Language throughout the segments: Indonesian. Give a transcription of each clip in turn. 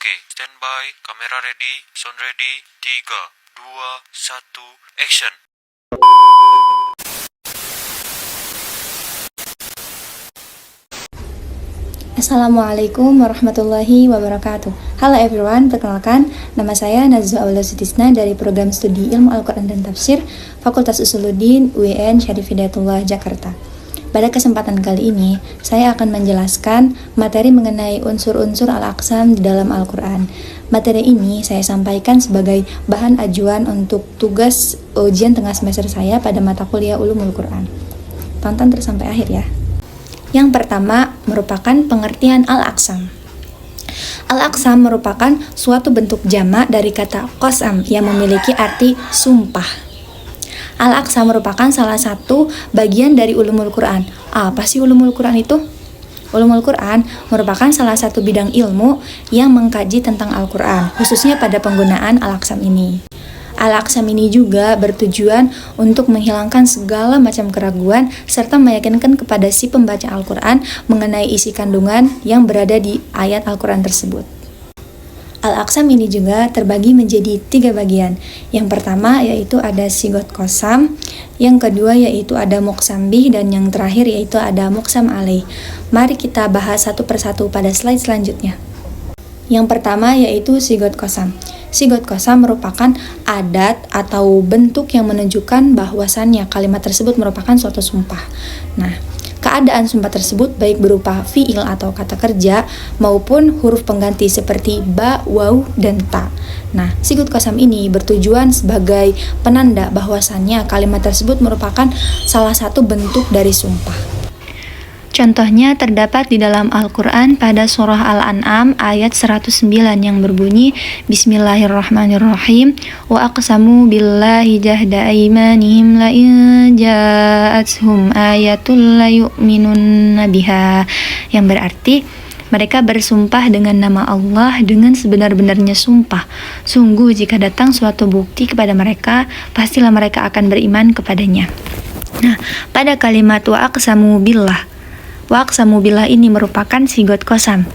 Oke, standby, kamera ready, sound ready, 3, 2, 1, action. Assalamualaikum warahmatullahi wabarakatuh. Halo everyone, perkenalkan nama saya Nazwa Aula Sutisna dari program studi Ilmu Al-Quran dan Tafsir Fakultas Usuluddin UIN Syarif Hidayatullah Jakarta. Pada kesempatan kali ini, saya akan menjelaskan materi mengenai unsur-unsur al-aqsam di dalam Al-Quran. Materi ini saya sampaikan sebagai bahan ajuan untuk tugas ujian tengah semester saya pada mata kuliah Ulumul Quran. Tonton terus sampai akhir ya. Yang pertama merupakan pengertian al-aqsam. Al-aqsam merupakan suatu bentuk jamak dari kata qasam yang memiliki arti sumpah. Al-aqsam merupakan salah satu bagian dari ulumul Quran. Apa sih ulumul Quran itu? Ulumul Quran merupakan salah satu bidang ilmu yang mengkaji tentang Al-Quran, khususnya pada penggunaan al-aqsam ini. Al-aqsam ini juga bertujuan untuk menghilangkan segala macam keraguan serta meyakinkan kepada si pembaca Al-Quran mengenai isi kandungan yang berada di ayat Al-Quran tersebut. Al-aqsam ini juga terbagi menjadi 3 bagian. Yang pertama yaitu ada sigot qasam, yang kedua yaitu ada muqsam bih, dan yang terakhir yaitu ada muqsam alaih. Mari kita bahas satu persatu pada slide selanjutnya. Yang pertama yaitu sigot qasam. Sigot qasam merupakan adat atau bentuk yang menunjukkan bahwasannya kalimat tersebut merupakan suatu sumpah. Nah, keadaan sumpah tersebut baik berupa fiil atau kata kerja maupun huruf pengganti seperti ba, waw, dan ta. Nah, sigot qasam ini bertujuan sebagai penanda bahwasannya kalimat tersebut merupakan salah satu bentuk dari sumpah. Contohnya terdapat di dalam Al-Quran pada surah Al-An'am ayat 109 yang berbunyi Bismillahirrahmanirrahim wa aqsamu billahi jahda aymanihim la in ja'athum ayatul la yu'minunna biha, yang berarti mereka bersumpah dengan nama Allah dengan sebenar-benarnya sumpah. Sungguh jika datang suatu bukti kepada mereka, pastilah mereka akan beriman kepadanya. Nah, pada kalimat wa aqsamu billah, wa aqsamu billah ini merupakan sigot qasam.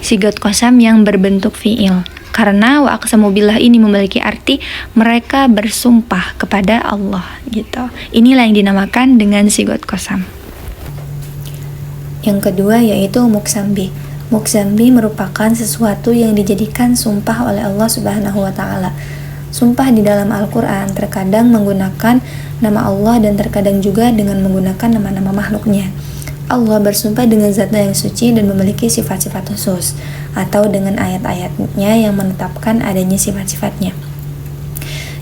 Sigot qasam yang berbentuk fiil. Karena wa aqsamu billah ini memiliki arti mereka bersumpah kepada Allah gitu. Inilah yang dinamakan dengan sigot qasam. Yang kedua yaitu muqsam bih. Muqsam bih merupakan sesuatu yang dijadikan sumpah oleh Allah Subhanahu wa taala. Sumpah di dalam Al-Quran terkadang menggunakan nama Allah dan terkadang juga dengan menggunakan nama-nama makhluknya. Allah bersumpah dengan Zat-Nya yang suci dan memiliki sifat-sifat khusus, atau dengan ayat-ayatnya yang menetapkan adanya sifat-sifatnya.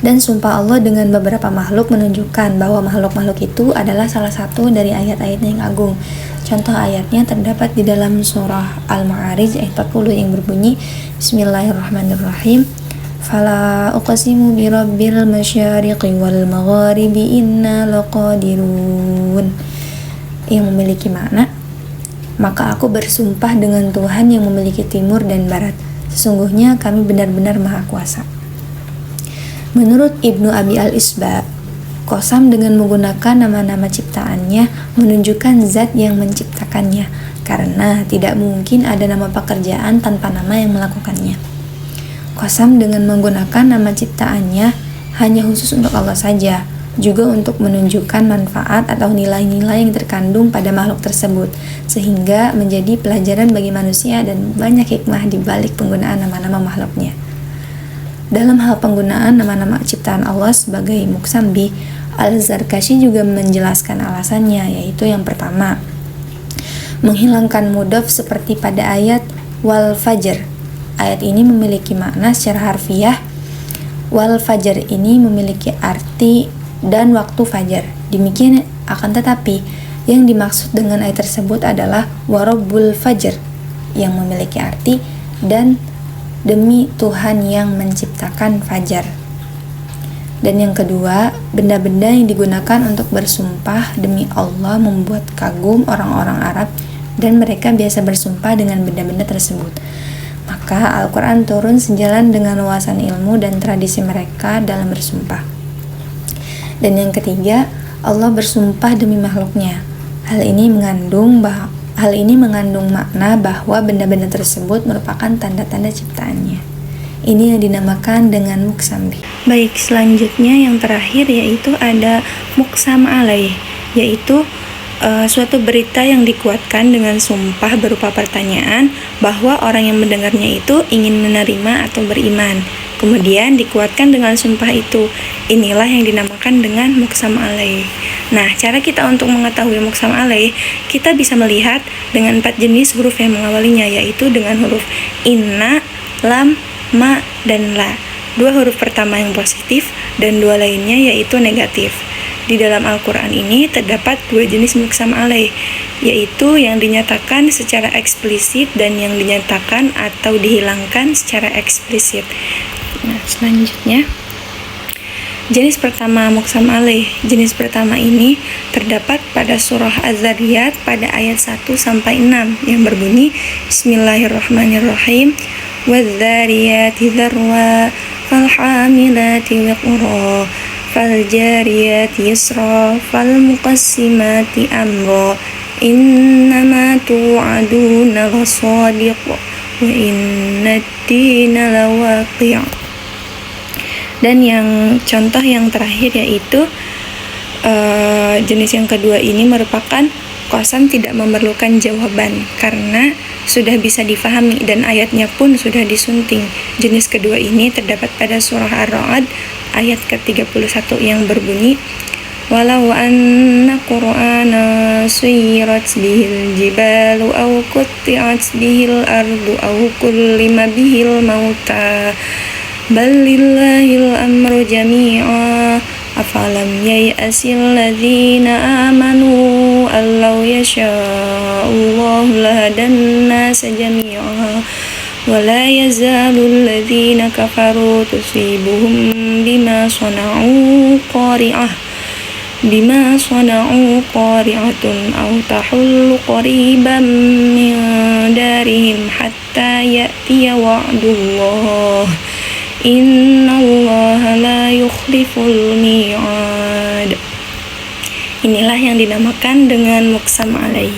Dan sumpah Allah dengan beberapa makhluk menunjukkan bahwa makhluk-makhluk itu adalah salah satu dari ayat-ayatnya yang agung. Contoh ayatnya terdapat di dalam surah Al-Ma'arij ayat 40 yang berbunyi Bismillahirrahmanirrahim Fala uqsimu bi rabbil masyariqi wal magharibi inna laqadirun, yang memiliki makna, maka aku bersumpah dengan Tuhan yang memiliki timur dan barat, sesungguhnya kami benar-benar maha kuasa. Menurut Ibnu Abi al-Isba, qasam dengan menggunakan nama-nama ciptaannya menunjukkan zat yang menciptakannya, karena tidak mungkin ada nama pekerjaan tanpa nama yang melakukannya. Qasam dengan menggunakan nama ciptaannya hanya khusus untuk Allah saja, juga untuk menunjukkan manfaat atau nilai-nilai yang terkandung pada makhluk tersebut, sehingga menjadi pelajaran bagi manusia dan banyak hikmah di balik penggunaan nama-nama makhluknya. Dalam hal penggunaan nama-nama ciptaan Allah sebagai muqsam bih, Al-Zarkashi juga menjelaskan alasannya, yaitu yang pertama, menghilangkan mudhaf seperti pada ayat wal fajr. Ayat ini memiliki makna secara harfiah. Wal fajr ini memiliki arti dan waktu fajar. Demikian akan tetapi yang dimaksud dengan ayat tersebut adalah warabbul fajr, yang memiliki arti dan demi Tuhan yang menciptakan fajar. Dan yang kedua, benda-benda yang digunakan untuk bersumpah demi Allah membuat kagum orang-orang Arab dan mereka biasa bersumpah dengan benda-benda tersebut. Maka Al-Quran turun sejalan dengan wawasan ilmu dan tradisi mereka dalam bersumpah. Dan yang ketiga, Allah bersumpah demi makhluknya. Hal ini mengandung Hal ini mengandung makna bahwa benda-benda tersebut merupakan tanda-tanda ciptaannya. Ini yang dinamakan dengan muqsam bih. Baik, selanjutnya yang terakhir yaitu ada muqsam alaih, yaitu suatu berita yang dikuatkan dengan sumpah berupa pertanyaan bahwa orang yang mendengarnya itu ingin menerima atau beriman. Kemudian dikuatkan dengan sumpah itu. Inilah yang dinamakan dengan muqsam alaih. Nah, cara kita untuk mengetahui muqsam alaih, kita bisa melihat dengan 4 jenis huruf yang mengawalinya, yaitu dengan huruf inna, lam, ma, dan la. 2 huruf pertama yang positif dan 2 lainnya yaitu negatif. Di dalam Al-Quran ini terdapat 2 jenis muqsam alaih, yaitu yang dinyatakan secara eksplisit dan yang dinyatakan atau dihilangkan secara eksplisit. Nah, selanjutnya jenis pertama muqsam alaih. Jenis pertama ini terdapat pada surah Az-Zariyat pada ayat 1-6 yang berbunyi Bismillahirrahmanirrahim. Wadz-dzariyati dzarwa falhamilati wiqra faljariyati yusra falmuqassimati amra innama tu'aduna lasadiq wa innad-dina lawaqi'. Dan yang contoh yang terakhir yaitu jenis yang kedua ini merupakan qasam tidak memerlukan jawaban karena sudah bisa difahami dan ayatnya pun sudah disunting. Jenis kedua ini terdapat pada surah Ar-Ra'd ayat ke-31 yang berbunyi walau anna qur'ana suyirat bihil jibalu aw qutti'at bihil ardu aw kullima bihil mauta bal lillahil amru jami'a afalam yai'asil ladzina amanu allau yasha'allahu lahadan nasa jami'a wa la yazalul ladzina kafaru tusibuhum bima sana'u qari'atun aw tahullu qariban min darihim hatta ya'tiya wa'dullah innallaha la yukhliful mi'ad. Inilah yang dinamakan dengan muqsam alaih.